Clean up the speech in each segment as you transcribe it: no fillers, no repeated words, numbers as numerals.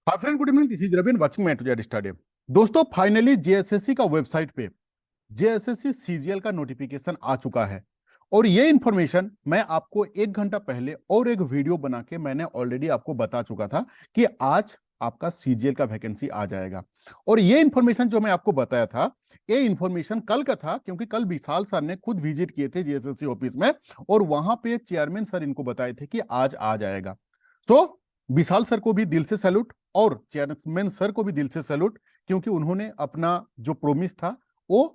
Hi friend, good evening. This is Ravin watching my today study. दोस्तों, finally JSSC का website पे JSSC CGL का notification आ चुका है। और ये इंफॉर्मेशन मैं आपको 1 घंटा पहले और एक वीडियो बना के मैंने ऑलरेडी आपको बता चुका था कि आज आपका सीजीएल का वैकेंसी आ जाएगा। और ये इंफॉर्मेशन जो मैं आपको बताया था, ये इंफॉर्मेशन कल का था, क्योंकि कल विशाल सर ने खुद विजिट किए थे जेएसएससी ऑफिस में और वहां पे चेयरमैन सर इनको बताए थे कि आज आ जाएगा। सो विशाल सर को भी दिल से सैल्यूट और चेयरमैन सर को भी दिल से सैल्यूट, क्योंकि उन्होंने अपना जो प्रोमिस था वो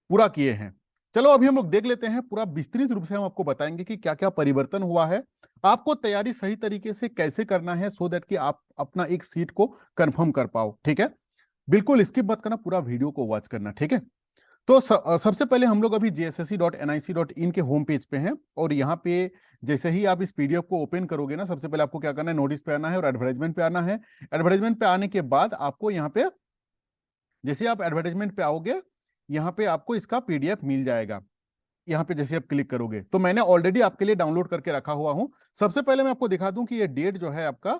पूरा किए हैं। चलो अभी हम लोग देख लेते हैं, पूरा विस्तृत रूप से हम आपको बताएंगे कि क्या क्या परिवर्तन हुआ है, आपको तैयारी सही तरीके से कैसे करना है सो दैट कि आप अपना एक सीट को कंफर्म कर पाओ। ठीक है, बिल्कुल स्किप मत करना, पूरा वीडियो को वॉच करना। ठीक है, तो सबसे पहले हम लोग अभी jssc.nic.in के होम पेज पे हैं। और यहाँ पे जैसे ही आप इस पीडीएफ को ओपन करोगे ना, सबसे पहले आपको क्या करना है, नोटिस पे आना है और एडवर्टाइजमेंट पे आना है। एडवर्टाइजमेंट पे आने के बाद आपको यहाँ पे, जैसे आप एडवर्टाइजमेंट पे आओगे, यहाँ पे आपको इसका पीडीएफ मिल जाएगा। यहाँ पे जैसे आप क्लिक करोगे तो मैंने ऑलरेडी आपके लिए डाउनलोड करके रखा हुआ हूँ। सबसे पहले मैं आपको दिखा दूं कि ये डेट जो है आपका,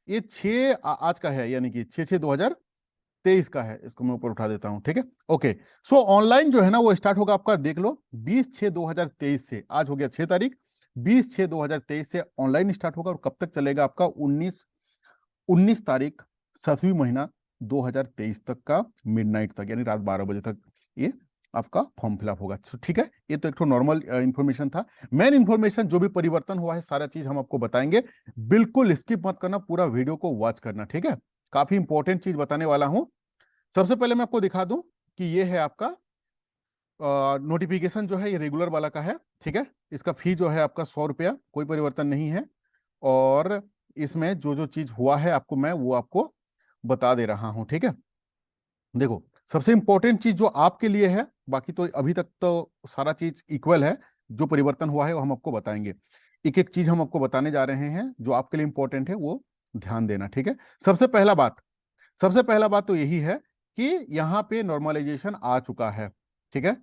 ये आज का है, यानी कि 6/6/2023 का है। इसको मैं ऊपर उठा देता हूं। ठीक है, ओके। सो ऑनलाइन जो है ना वो स्टार्ट होगा आपका, देख लो, 20/6/2023 से। आज हो गया 6 तारीख, 20/6/2023 से ऑनलाइन स्टार्ट होगा और कब तक चलेगा आपका, 19 तारीख 7वीं महीना 2023 तक का मिडनाइट तक, यानी रात 12 बजे तक ये आपका फॉर्म फिलअप होगा। ठीक है, ये तो एक तो नॉर्मल इंफॉर्मेशन था। मेन इंफॉर्मेशन जो भी परिवर्तन हुआ है सारा चीज हम आपको बताएंगे। बिल्कुल स्किप मत करना, पूरा वीडियो को वॉच करना। ठीक है, काफी इंपॉर्टेंट चीज बताने वाला हूं। सबसे पहले मैं आपको दिखा दूं कि ये है आपका नोटिफिकेशन जो है, ये रेगुलर वाला का है। ठीक है, इसका फी जो है आपका 100 रुपया, कोई परिवर्तन नहीं है। और इसमें जो जो चीज हुआ है आपको मैं वो आपको बता दे रहा हूं। ठीक है, देखो, सबसे इंपॉर्टेंट चीज जो आपके लिए है, बाकी तो अभी तक तो सारा चीज इक्वल है, जो परिवर्तन हुआ है वो हम आपको बताएंगे। एक एक चीज हम आपको बताने जा रहे हैं जो आपके लिए इंपॉर्टेंट है, वो ध्यान देना। ठीक है, सबसे पहला बात तो यही है कि यहाँ पे नॉर्मलाइजेशन आ चुका है। ठीक है,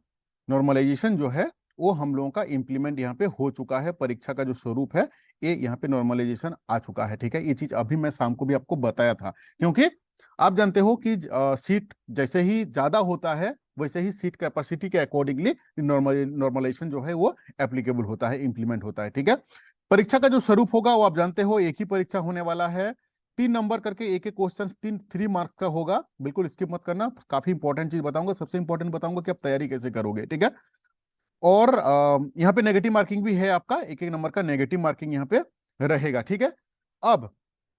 नॉर्मलाइजेशन जो है वो हम लोगों का इंप्लीमेंट यहाँ पे हो चुका है। परीक्षा का जो स्वरूप है, ये यहाँ पे नॉर्मलाइजेशन आ चुका है। ठीक है, ये चीज अभी मैं शाम को भी आपको बताया था, क्योंकि आप जानते हो कि सीट जैसे ही ज्यादा होता है वैसे ही सीट कैपेसिटी के अकॉर्डिंगली नॉर्मलाइजेशन जो है वो एप्लीकेबल होता है, इंप्लीमेंट होता है। ठीक है, परीक्षा का जो स्वरूप होगा वो आप जानते हो, एक ही परीक्षा होने वाला है। 3 नंबर करके एक एक क्वेश्चन 3 मार्क्स का होगा। बिल्कुल स्किप मत करना, काफी इंपॉर्टेंट चीज बताऊंगा। सबसे इंपॉर्टेंट बताऊंगा कि आप तैयारी कैसे करोगे। ठीक है, और यहाँ पे नेगेटिव मार्किंग भी है आपका, एक एक नंबर का नेगेटिव मार्किंग यहाँ पे रहेगा। ठीक है, अब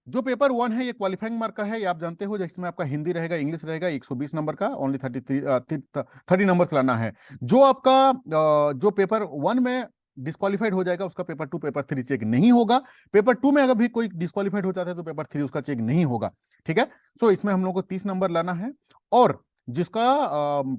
जो पेपर 1 है ये क्वालिफाइंग मार्क का है, ये आप जानते हो, जिसमें आपका हिंदी रहेगा, इंग्लिश रहेगा, 120 नंबर का, ओनली 30 नंबर लाना है। जो आपका जो पेपर 1 में डिस्क्वालिफाइड हो जाएगा उसका पेपर 2 पेपर 3 चेक नहीं होगा। पेपर 2 में अगर भी कोई डिस्क्वालिफाइड हो जाता है तो पेपर 3 उसका चेक नहीं होगा। ठीक है, सो इसमें हम लोग को 30 नंबर लाना है। और जिसका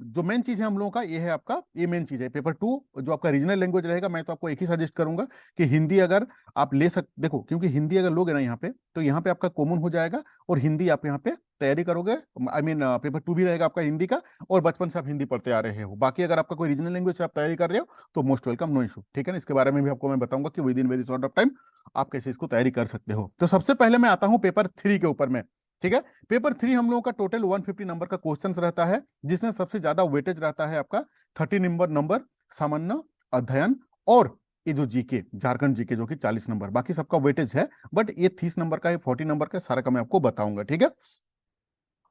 जो मेन चीज है हम लोगों का, ये है आपका, ये मेन चीज है पेपर 2 जो आपका रीजनल लैंग्वेज रहेगा। मैं तो आपको एक ही सजेस्ट करूंगा कि हिंदी अगर आप ले देखो, क्योंकि हिंदी अगर लोगे ना यहाँ पे, तो यहाँ पे आपका कॉमन हो जाएगा और हिंदी आप यहाँ पे तैयारी करोगे। आई मीन पेपर 2 भी रहेगा आपका हिंदी का, और बचपन से आप हिंदी पढ़ते आ रहे हो। बाकी अगर आपका कोई रीजनल लैंग्वेज से आप तैयारी कर रहे हो तो मोस्ट वेलकम, नो इशू। ठीक है ना, इसके बारे में भी आपको मैं बताऊंगा कि with in very short of time आप कैसे इसको तैयारी कर सकते हो। तो सबसे पहले मैं आता हूँ पेपर 3 के ऊपर में। ठीक है, पेपर 3 हम लोगों का टोटल 150 नंबर का क्वेश्चन रहता है, जिसमें सबसे ज्यादा वेटेज रहता है आपका 30 नंबर सामान्य अध्ययन, और ये जो जीके, झारखंड जीके, जो कि 40 नंबर। बाकी सबका वेटेज है, बट ये 30 नंबर का है, 40 नंबर का, सारा का मैं आपको बताऊंगा। ठीक है,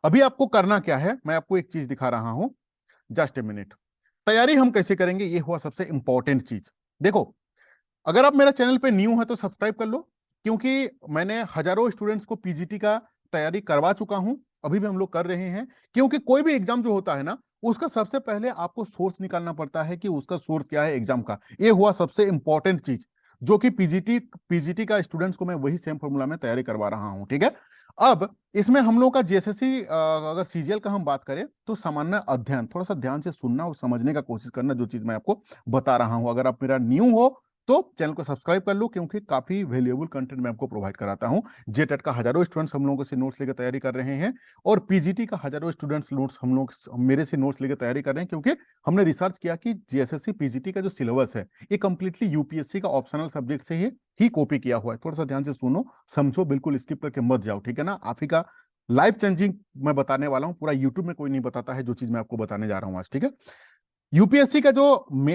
अभी आपको करना क्या है, मैं आपको एक चीज दिखा रहा हूं, जस्ट ए मिनट। तैयारी हम कैसे करेंगे, ये हुआ सबसे इंपॉर्टेंट चीज। देखो, अगर आप मेरा चैनल पे न्यू है तो सब्सक्राइब कर लो, क्योंकि मैंने हजारों स्टूडेंट्स को पीजीटी का तैयारी करवा चुका हूं, अभी भी हम लोग कर रहे हैं। क्योंकि कोई भी एग्जाम जो होता है ना, उसका सबसे पहले आपको सोर्स निकालना पड़ता है कि उसका सोर्स क्या है एग्जाम का। ये हुआ सबसे इंपॉर्टेंट चीज, जो कि पीजीटी पीजीटी का स्टूडेंट्स को मैं वही सेम फॉर्मूला में तैयारी करवा रहा हूं। ठीक है, अब इसमें हम लोग का जेएसएससी, अगर सीजीएल का हम बात करें तो सामान्य अध्ययन, थोड़ा सा ध्यान से सुनना और समझने का कोशिश करना, जो चीज मैं आपको बता रहा हूं। अगर आप मेरा न्यू हो तो चैनल को सब्सक्राइब कर लो, क्योंकि काफी वैल्यूएबल कंटेंट मैं आपको प्रोवाइड कराता हूं। जेटेट का हजारों स्टूडेंट्स हम लोगों से नोट्स लेकर तैयारी कर रहे हैं, और पीजीटी का हजारों स्टूडेंट्स नोट्स हम लोग मेरे से नोट्स लेकर तैयारी कर रहे हैं, क्योंकि हमने रिसर्च किया कि जीएसएससी पीजीटी का जो सिलेबस है ये कंप्लीटली यूपीएससी का ऑप्शनल सब्जेक्ट से ही कॉपी किया हुआ है। थोड़ा सा ध्यान से सुनो, समझो, बिल्कुल स्किप करके मत जाओ, ठीक है ना। आप ही का लाइफ चेंजिंग मैं बताने वाला हूं, पूरा यूट्यूब में कोई नहीं बताता है जो चीज मैं आपको बताने जा रहा हूं आज, ठीक है। यूपीएससी का जो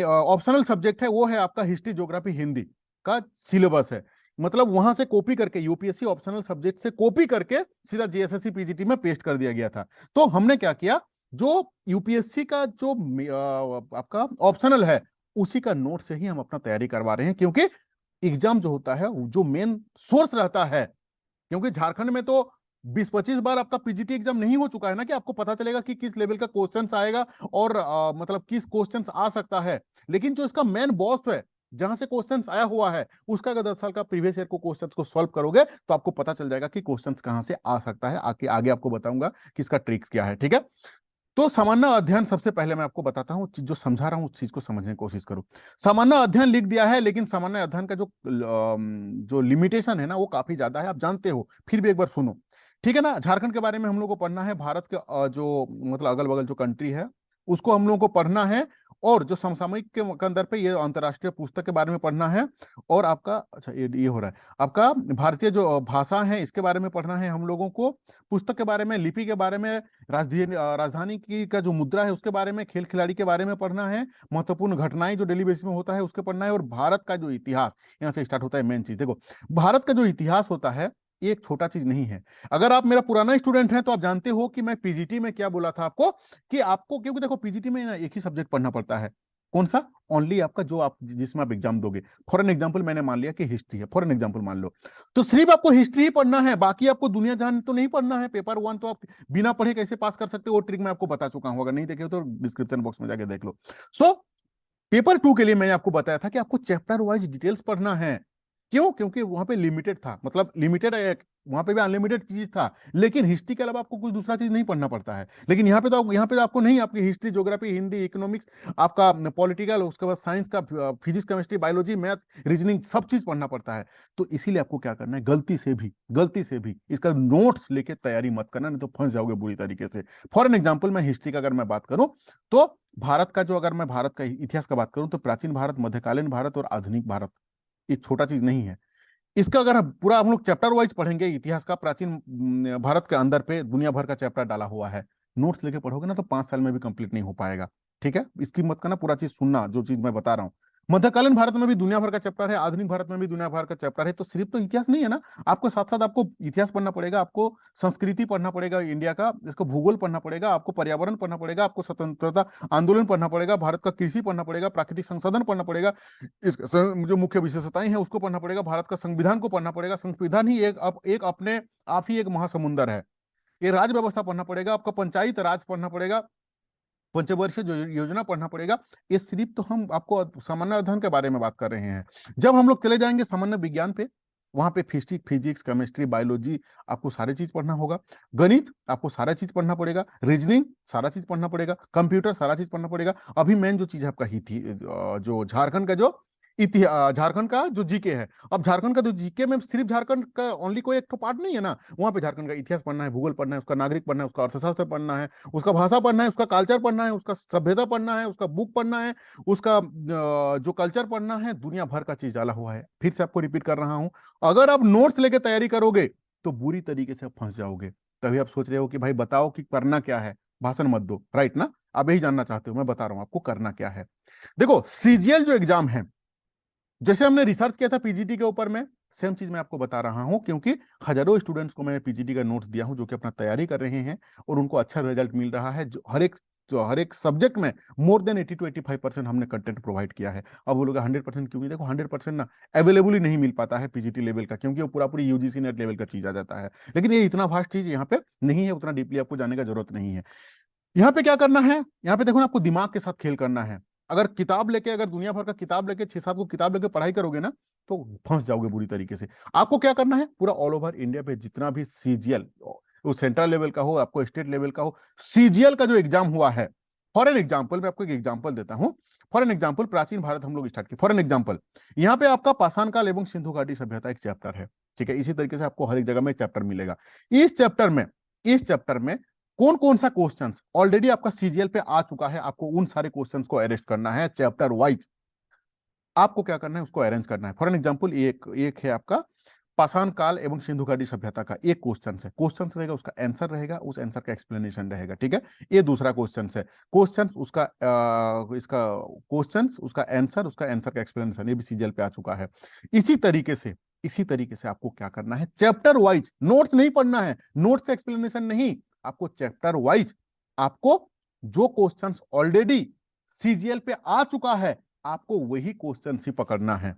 ऑप्शनल सब्जेक्ट है वो है आपका हिस्ट्री, ज्योग्राफी, हिंदी का सिलेबस है। मतलब वहां से कॉपी करके, यूपीएससी ऑप्शनल सब्जेक्ट से कॉपी करके सीधा जीएसएससी पीजीटी में पेस्ट कर दिया गया था। तो हमने क्या किया, जो यूपीएससी का जो आपका ऑप्शनल है उसी का नोट से ही हम अपना तैयारी करवा रहे हैं, क्योंकि एग्जाम जो होता है जो मेन सोर्स रहता है, क्योंकि झारखंड में तो 20-25 बार आपका पीजीटी एग्जाम नहीं हो चुका है ना, कि आपको पता चलेगा कि किस लेवल का क्वेश्चंस आएगा और मतलब किस क्वेश्चंस आ सकता है। लेकिन जो इसका मेन बॉस है, जहां से क्वेश्चंस आया हुआ है, उसका अगर 10 साल का प्रीवियस ईयर को क्वेश्चंस को सॉल्व करोगे तो आपको पता चल जाएगा कि क्वेश्चंस कहां से आ सकता है। आगे आपको बताऊंगा कि इसका ट्रिक क्या है, ठीक है। तो सामान्य अध्ययन सबसे पहले मैं आपको बताता हूं, जो समझा रहा हूं उस चीज को समझने की कोशिश करो। सामान्य अध्ययन लिख दिया है, लेकिन सामान्य अध्ययन का जो लिमिटेशन है ना वो काफी ज्यादा है, आप जानते हो, फिर भी एक बार सुनो, ठीक है ना। झारखंड के बारे में हम लोग को पढ़ना है, भारत के जो मतलब अगल बगल जो कंट्री है उसको हम लोग को पढ़ना है, और जो समसामयिक के अंदर पे ये अंतर्राष्ट्रीय पुस्तक के बारे में पढ़ना है, और आपका अच्छा ये हो रहा है, आपका भारतीय जो भाषा है इसके बारे में पढ़ना है हम लोगों को, पुस्तक के बारे में, लिपि के बारे में, राजधानी की का जो मुद्रा है उसके बारे में, खेल खिलाड़ी के बारे में पढ़ना है, महत्वपूर्ण घटनाएं जो डेली बेसिस में होता है उसके पढ़ना है, और भारत का जो इतिहास, यहाँ से स्टार्ट होता है मेन चीज। देखो, भारत का जो इतिहास होता है ये एक छोटा चीज नहीं है। अगर आप मेरा पुराना स्टूडेंट हैं तो आप जानते हो कि मैं पीजीटी में क्या बोला था आपको, कि आपको, क्योंकि देखो पीजीटी में ना एक ही सब्जेक्ट पढ़ना पड़ता है। कौन सा? ओनली आपका जो आप जिसमें आप एग्जाम दोगे। फॉर एन एग्जाम्पल मैंने मान लिया कि हिस्ट्री है, फॉर एन एग्जाम्पल मान लो, तो सिर्फ आपको हिस्ट्री ही पढ़ना है, बाकी आपको दुनिया जहान तो नहीं पढ़ना है। पेपर 1 तो आप बिना पढ़े कैसे पास कर सकते हो, वो ट्रिक मैं आपको बता चुका हूं, अगर नहीं देखे हो तो डिस्क्रिप्शन बॉक्स में जाके देख लो। सो पेपर 2 के लिए मैंने आपको बताया था कि आपको चैप्टर वाइज डिटेल्स पढ़ना है। क्यों? क्योंकि वहां पे लिमिटेड था, मतलब लिमिटेड, वहां पे भी अनलिमिटेड चीज था, लेकिन हिस्ट्री के अलावा आपको कुछ दूसरा चीज नहीं पढ़ना पड़ता है। लेकिन यहाँ पे तो आपको नहीं, आपकी हिस्ट्री, ज्योग्राफी, हिंदी, इकोनॉमिक्स, आपका पॉलिटिकल, उसके बाद साइंस का, physics, chemistry, biology, math, reasoning, सब चीज पढ़ना पड़ता है। तो इसीलिए आपको क्या करना है, गलती से भी इसका नोट्स लेके तैयारी मत करना, नहीं तो फंस जाओगे बुरी तरीके से। फॉर एन एग्जाम्पल, मैं हिस्ट्री का अगर मैं बात करूं तो भारत का जो, अगर मैं भारत का इतिहास का बात करूं तो प्राचीन भारत, मध्यकालीन भारत और आधुनिक भारत, ये छोटा चीज नहीं है। इसका अगर पूरा हम लोग चैप्टर वाइज पढ़ेंगे इतिहास का, प्राचीन भारत के अंदर पे दुनिया भर का चैप्टर डाला हुआ है, नोट्स लेके पढ़ोगे ना तो 5 साल में भी कंप्लीट नहीं हो पाएगा, ठीक है। इसकी मत करना, पूरा चीज सुनना जो चीज मैं बता रहा हूँ। मध्यकालीन भारत में भी दुनिया भर का चैप्टर है, आधुनिक भारत में भी दुनिया भर का चैप्टर है, तो सिर्फ तो इतिहास नहीं है ना, आपको साथ साथ आपको इतिहास पढ़ना पड़ेगा, आपको संस्कृति पढ़ना पड़ेगा इंडिया का, इसको भूगोल पढ़ना पड़ेगा, आपको पर्यावरण पढ़ना पड़ेगा, आपको स्वतंत्रता आंदोलन पढ़ना पड़ेगा, भारत का कृषि पढ़ना पड़ेगा, प्राकृतिक संसाधन पढ़ना पड़ेगा, इस जो मुख्य विशेषताएं हैं उसको पढ़ना पड़ेगा, भारत का संविधान को पढ़ना पड़ेगा। संविधान ही एक अपने आप ही एक महासमुंदर है। ये राज्य व्यवस्था पढ़ना पड़ेगा, आपका पंचायत राज पढ़ना पड़ेगा, पंचवर्षीय जो योजना पढ़ना पड़ेगा। ये सिर्फ तो हम आपको सामान्य अध्ययन के बारे में बात कर रहे हैं। जब हम लोग चले जाएंगे सामान्य विज्ञान पे, वहां पे फिजिक्स, केमिस्ट्री, बायोलॉजी, आपको सारी चीज पढ़ना होगा। गणित आपको सारा चीज पढ़ना पड़ेगा, रीजनिंग सारा चीज पढ़ना पड़ेगा, कंप्यूटर सारा चीज पढ़ना पड़ेगा। अभी मेन जो चीज है आपका ही थी, जो झारखंड का जो इतिहास, झारखंड का जो जीके है। अब झारखंड का जो जीके में सिर्फ झारखंड का ओनली कोई एक तो पार्ट नहीं है ना, वहां पे झारखंड का इतिहास पढ़ना है, भूगोल पढ़ना है, उसका नागरिक पढ़ना है, उसका अर्थशास्त्र पढ़ना है, उसका भाषा पढ़ना है, उसका कल्चर पढ़ना है, उसका सभ्यता पढ़ना है, उसका बुक पढ़ना है, उसका जो कल्चर पढ़ना है, दुनिया भर का चीज डाला हुआ है। फिर से आपको रिपीट कर रहा हूं, अगर आप नोट्स लेके तैयारी करोगे तो बुरी तरीके से आप फंस जाओगे। तभी आप सोच रहे हो कि भाई बताओ कि करना क्या है, भाषण मत दो, राइट ना। आप यही जानना चाहते हो, मैं बता रहा हूं आपको करना क्या है। देखो, सीजीएल जो एग्जाम है, जैसे हमने रिसर्च किया था पीजीटी के ऊपर में, सेम चीज मैं आपको बता रहा हूं, क्योंकि हजारों स्टूडेंट्स को मैंने पीजीटी का नोट्स दिया हूं जो कि अपना तैयारी कर रहे हैं, और उनको अच्छा रिजल्ट मिल रहा है। जो हर एक सब्जेक्ट में मोर देन 80 to 85% हमने कंटेंट प्रोवाइड किया है। अब बोलोगे 100% क्यों नहीं, देखो 100% ना अवेलेबल ही नहीं मिल पाता है पीजीटी लेवल का, क्योंकि वो पूरा पूरी यूजीसी नेट लेवल का चीज आ जाता है। लेकिन ये इतना फास्ट चीज यहाँ पे नहीं है, उतना डीपली आपको जाने का जरूरत नहीं है। यहाँ पे क्या करना है, यहाँ पे देखो ना, आपको दिमाग के साथ खेल करना है। अगर किताब लेके, अगर दुनिया भर का किताब लेके 6-7 को किताब लेके पढ़ाई करोगे ना तो फंस जाओगे बुरी तरीके से। आपको क्या करना है, पूरा ऑल ओवर इंडिया पे जितना भी सीजीएल, वो सेंट्रल लेवल का हो, आपको स्टेट लेवल का हो, सीजीएल का जो एग्जाम हुआ है, फॉर एन एग्जाम्पल मैं आपको एक एग्जाम्पल देता हूं। फॉर एन एग्जाम्पल प्राचीन भारत हम लोग स्टार्ट किए। फॉर एन एग्जाम्पल यहाँ पे आपका पाषाण काल एवं सिंधु घाटी सभ्यता एक चैप्टर है, ठीक है। इसी तरीके से आपको हर एक जगह में चैप्टर मिलेगा। इस चैप्टर में कौन कौन सा क्वेश्चन ऑलरेडी आपका सीजीएल पे आ चुका है, आपको उन सारे क्वेश्चन को अरेस्ट करना है चैप्टर वाइज। आपको क्या करना है, उसको अरेंज करना है। फॉर एन एग्जाम्पल एक है आपका पाषाण काल एवं सिंधु घाटी सभ्यता का एक क्वेश्चन है, क्वेश्चन रहेगा, उसका आंसर रहेगा, उस आंसर का एक्सप्लेनेशन रहेगा, ठीक है। ये दूसरा क्वेश्चन है, क्वेश्चन उसका इसका क्वेश्चन उसका आंसर का एक्सप्लेनेशन, ये भी सीजीएल पे आ चुका है। इसी तरीके से आपको क्या करना है, चैप्टर वाइज, नोट्स नहीं पढ़ना है, नोट्स एक्सप्लेनेशन नहीं, आपको चैप्टर वाइज आपको जो क्वेश्चंस ऑलरेडी सीजीएल पे आ चुका है आपको वही क्वेश्चन ही पकड़ना है।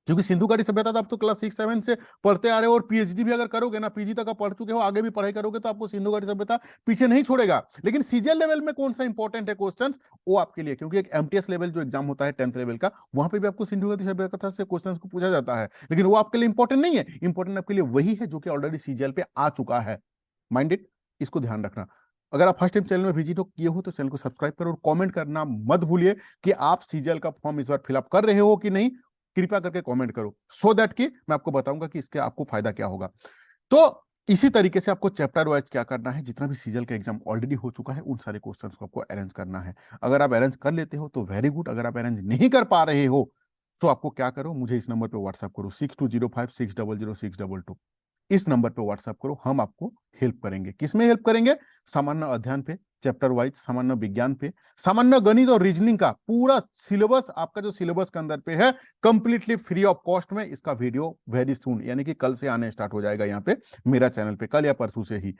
क्योंकि सिंधु घाटी सभ्यता तो आप तो क्लास 6-7 से पढ़ते आ रहे हो, और पीएचडी भी अगर करोगे ना, पीजी तक आप पढ़ चुके हो, आगे भी पढ़ाई करोगे तो आपको सिंधु घाटी सभ्यता पीछे नहीं छोड़ेगा। लेकिन सीजीएल लेवल में कौन सा इंपॉर्टेंट है क्वेश्चन, वो आपके लिए, क्योंकि एक एमटीएस लेवल जो एग्जाम होता है 10th लेवल का, वहां पे भी आपको सिंधु घाटी सभ्यता से क्वेश्चन को पूछा जाता है, लेकिन वो आपके लिए इंपॉर्टेंट नहीं है। इंपॉर्टेंट आपके लिए वही है जो कि ऑलरेडी सीजीएल पे आ चुका है। माइंडेड, इसको ध्यान रखना। अगर आप फर्स्ट टाइम चैनल में विजिट किए हो तो चैनल को सब्सक्राइब करो और कमेंट करना मत भूलिए कि आप सीजीएल का फॉर्म इस बार फिलअप कर रहे हो कि नहीं। कृपया करके कमेंट करो, सो दैट कि मैं आपको बताऊंगा कि इसके आपको फायदा क्या होगा। तो इसी तरीके से आपको चैप्टर वाइज क्या करना है, जितना भी सीजीएल का एग्जाम ऑलरेडी हो चुका है उन सारे क्वेश्चंस को आपको अरेंज करना है। अगर आप अरेंज कर लेते हो तो वेरी गुड, अगर आप अरेंज नहीं कर पा रहे हो तो आपको क्या करो, मुझे इस नंबर पे व्हाट्सएप करो 6205600622। इस नंबर पे व्हाट्सएप करो, हम आपको हेल्प करेंगे। किसमें हेल्प करेंगे, सामान्य अध्ययन पे, चैप्टर वाइज सामान्य विज्ञान पे, सामान्य गणित और रीजनिंग का पूरा सिलेबस आपका जो सिलेबस के अंदर पे है कंप्लीटली फ्री ऑफ कॉस्ट में। इसका वीडियो वेरी सून, यानी कि कल से आने स्टार्ट हो जाएगा यहाँ पे मेरा चैनल पे, कल या परसों से ही।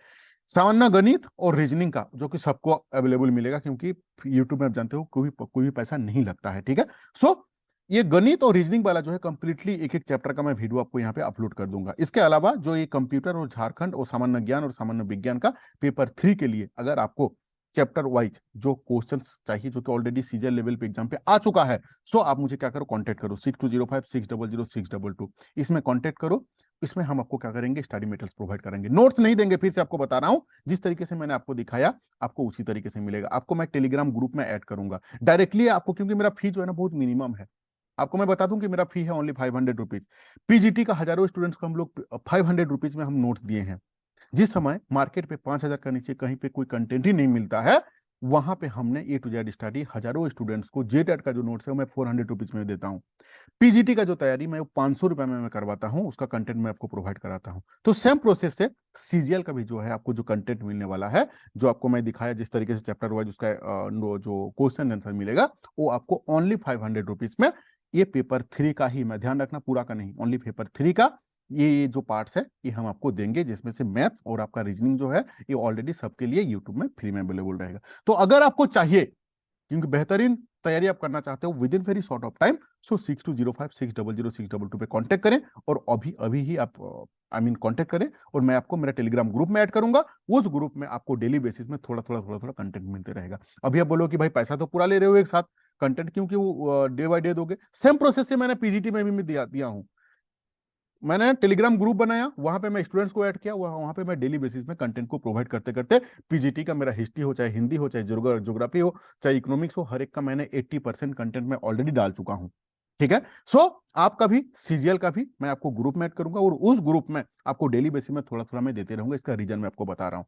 सामान्य गणित और रीजनिंग का जो कि सबको अवेलेबल मिलेगा, क्योंकि यूट्यूब में आप जानते हो कोई भी पैसा नहीं लगता है, ठीक है। सो ये गणित और रीजनिंग वाला जो है कंप्लीटली एक एक चैप्टर का मैं वीडियो आपको यहाँ पे अपलोड कर दूंगा। इसके अलावा जो ये कंप्यूटर और झारखंड और सामान्य ज्ञान और सामान्य विज्ञान का पेपर 3 के लिए अगर आपको चैप्टर वाइज जो क्वेश्चंस चाहिए जो कि ऑलरेडी सीजीएल लेवल पे एग्जाम पे आ चुका है, सो आप मुझे क्या करो, कांटेक्ट करो 6205600622। इसमें कांटेक्ट करो। इसमें हम आपको क्या करेंगे, स्टडी मटेरियल्स प्रोवाइड करेंगे, नोट्स नहीं देंगे। फिर से आपको बता रहा हूं, जिस तरीके से मैंने आपको दिखाया आपको उसी तरीके से मिलेगा। आपको मैं टेलीग्राम ग्रुप में ऐड करूंगा डायरेक्टली आपको, क्योंकि मेरा फी जो है ना बहुत मिनिमम है। आपको मैं बता दूं कि मेरा फी है ओनली 500 रुपीज। पीजीटी का हजारों स्टूडेंट्स को हम लोग 500 रुपीज में हम नोट्स दिए हैं। जिस समय मार्केट पे 5,000 का नीचे कहीं पे कोई कंटेंट ही नहीं मिलता है, वहां पे हमने ए टू जेड स्टडी हजारों स्टूडेंट्स को जेटेट का जो नोट्स है मैं 400 रुपीज में देता हूं। पीजीटी का जो तैयारी मैं 500 रुपए में मैं करवाता हूं, उसका कंटेंट मैं आपको प्रोवाइड कराता हूं। तो सेम प्रोसेस से सीजीएल का भी जो है आपको जो कंटेंट मिलने वाला है, जो आपको मैं दिखाया जिस तरीके से चैप्टर वाइज उसका जो क्वेश्चन आंसर मिलेगा, वो आपको ओनली 500 रुपीज में। ये पेपर 3 का ही, मैं ध्यान रखना पूरा का नहीं, ओनली पेपर 3 का ये जो पार्ट्स है ये हम आपको देंगे, जिसमें से मैथ्स और आपका रीजनिंग जो है ये ऑलरेडी सबके लिए यूट्यूब में फ्री में अवेलेबल रहेगा। तो अगर आपको चाहिए, क्योंकि बेहतरीन तैयारी आप करना चाहते हो within very short of time, so 6205600622 पे कांटेक्ट करें, और अभी अभी ही आप कांटेक्ट करें, और मैं आपको मेरा टेलीग्राम ग्रुप में ऐड करूंगा। उस ग्रुप में आपको डेली बेसिस में थोड़ा कंटेंट मिलते रहेगा। अभी आप बोलो कि भाई पैसा तो पूरा ले रहे हो एक साथ, कंटेंट क्यों डे बाय डे दोगे। सेम प्रोसेस से मैंने पीजीटी में भी दिया हूं। मैंने टेलीग्राम ग्रुप बनाया, वहां पे मैं स्टूडेंट्स को ऐड किया, वहां पे मैं डेली बेसिस में कंटेंट को प्रोवाइड करते करते पीजीटी का मेरा हिस्ट्री हो, चाहे हिंदी हो, चाहे ज्योग्राफी हो, चाहे इकोनॉमिक्स हो, हर एक का मैंने 80% कंटेंट में ऑलरेडी डाल चुका हूं, ठीक है। सो आपका भी सीजीएल का भी मैं आपको ग्रुप में ऐड करूंगा, और उस ग्रुप में आपको डेली बेसिस में थोड़ा थोड़ा मैं देते रहूंगा। इसका रीजन मैं आपको बता रहा हूँ,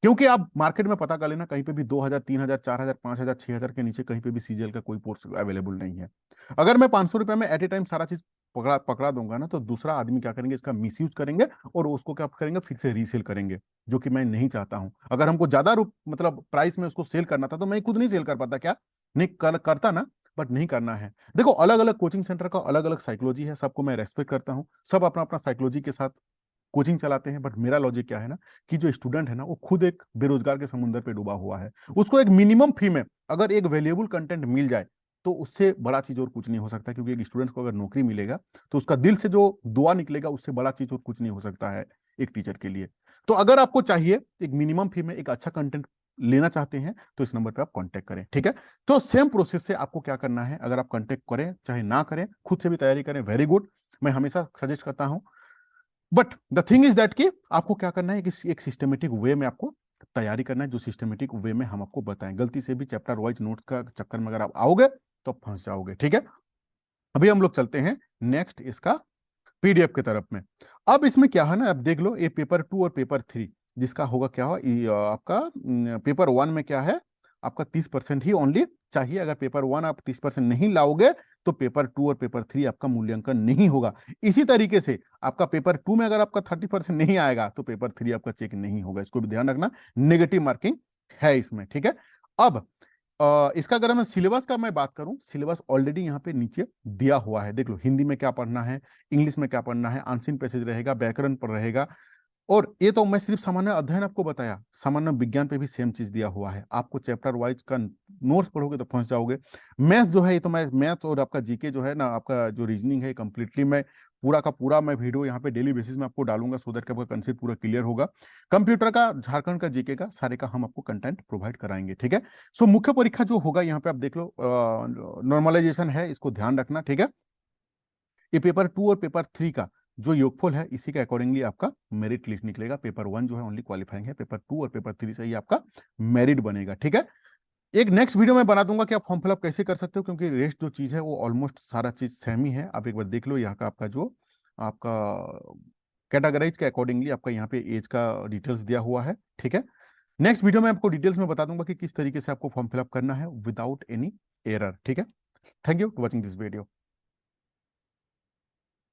क्योंकि आप मार्केट में पता कर लेना, कहीं पे भी 2,000 3,000 4,000 5,000 6,000 के नीचे कहीं पे भी सीजीएल का कोई कोर्स अवेलेबल नहीं है। अगर मैं 500 रुपए में एट ए टाइम सारा चीज पकड़ा दूंगा ना, तो दूसरा आदमी क्या करेंगे, इसका मिसयूज करेंगे और उसको क्या करेंगे, फिर से रीसेल करेंगे, जो कि मैं नहीं चाहता हूं। अगर हमको ज्यादा मतलब प्राइस में उसको सेल करना था तो मैं खुद नहीं सेल कर पाता क्या, नहीं करता ना, बट नहीं करना है। देखो अलग अलग कोचिंग सेंटर का अलग अलग साइकोलॉजी है, सबको मैं रेस्पेक्ट करता हूं, सब अपना अपना साइकोलॉजी के साथ कोचिंग चलाते हैं। बट मेरा लॉजिक क्या है ना, कि जो स्टूडेंट है ना वो खुद एक बेरोजगार के समुद्र पे डूबा हुआ है, उसको एक मिनिमम फी में अगर एक वैल्यूएबल कंटेंट मिल जाए तो उससे बड़ा चीज और कुछ नहीं हो सकता। क्योंकि एक स्टूडेंट को अगर नौकरी मिलेगा तो उसका दिल से जो दुआ निकलेगा, उससे बड़ा चीज और कुछ नहीं हो सकता है एक टीचर के लिए। तो अगर आपको चाहिए एक मिनिमम फी में एक अच्छा कंटेंट लेना चाहते हैं तो इस नंबर पे आप कांटेक्ट करें, ठीक है। तो सेम प्रोसेस से आपको क्या करना है, अगर आप कांटेक्ट करें चाहे ना करें, खुद से भी तैयारी करें, वेरी गुड, मैं हमेशा सजेस्ट करता हूं। But the thing is that कि आपको क्या करना है कि एक सिस्टमेटिक वे में आपको तैयारी करना है जो सिस्टमेटिक वे में हम आपको बताएं। गलती से भी चैप्टर वाइज नोट्स का चक्कर में अगर आप आओगे तो फंस जाओगे, ठीक है। अभी हम लोग चलते हैं नेक्स्ट इसका पीडीएफ की तरफ में। अब इसमें क्या है ना, अब देख लो, ये पेपर 2 और पेपर 3 जिसका होगा क्या होगा, आपका पेपर 1 में क्या है, आपका 30% ही ओनली चाहिए। अगर पेपर 1 आप 30% नहीं लाओगे तो पेपर 2 और पेपर 3 आपका मूल्यांकन नहीं होगा। इसी तरीके से आपका पेपर 2 में अगर आपका 30% नहीं आएगा तो पेपर 3 आपका चेक नहीं होगा। इसको भी ध्यान रखना, नेगेटिव मार्किंग है इसमें, ठीक है। अब इसका अगर मैं सिलेबस का मैं बात करूं, सिलेबस ऑलरेडी यहाँ पे नीचे दिया हुआ है, देख लो। हिंदी में क्या पढ़ना है, इंग्लिश में क्या पढ़ना है, आंशिक पैसेज रहेगा, व्याकरण पर रहेगा। और ये तो मैं सिर्फ सामान्य अध्ययन आपको बताया, सामान्य विज्ञान पे भी सेम चीज दिया हुआ है। आपको चैप्टर वाइज का नोट्स पढ़ोगे तो फंस जाओगे। मैथ जो है, ये तो मैं मैथ और आपका जीके जो है ना, आपका जो रीजनिंग है, कंप्लीटली मैं पूरा का पूरा मैं वीडियो यहाँ पे डेली बेसिस में आपको डालूंगा, सो दैट आपका कंसेप्ट पूरा क्लियर होगा। कंप्यूटर का, झारखंड का जीके का, सारे का हम आपको कंटेंट प्रोवाइड कराएंगे, ठीक है। सो मुख्य परीक्षा जो होगा यहाँ पे आप देख लो, नॉर्मलाइजेशन है, इसको ध्यान रखना, ठीक है। ये पेपर 2 और पेपर 3 का जो योगफल है, इसी के अकॉर्डिंगली आपका मेरिट लिस्ट निकलेगा। पेपर 1 जो है ओनली क्वालिफाइंग है, पेपर 2 और पेपर 3 से ही आपका मेरिट बनेगा, ठीक है। एक नेक्स्ट वीडियो में बना दूंगा कि आप फॉर्म फिलअप कैसे कर सकते हो, क्योंकि रेस्ट जो चीज है वो ऑलमोस्ट सारा चीज सेम ही है। आप एक बार देख लो, यहाँ का आपका जो आपका कैटेगराइज के अकॉर्डिंगली आपका यहाँ पे एज का डिटेल्स दिया हुआ है, ठीक है। नेक्स्ट वीडियो में आपको डिटेल्स में बता दूंगा कि किस तरीके से आपको फॉर्म फिलअप करना है विदाउट एनी एरर, ठीक है। Thank you for watching this video.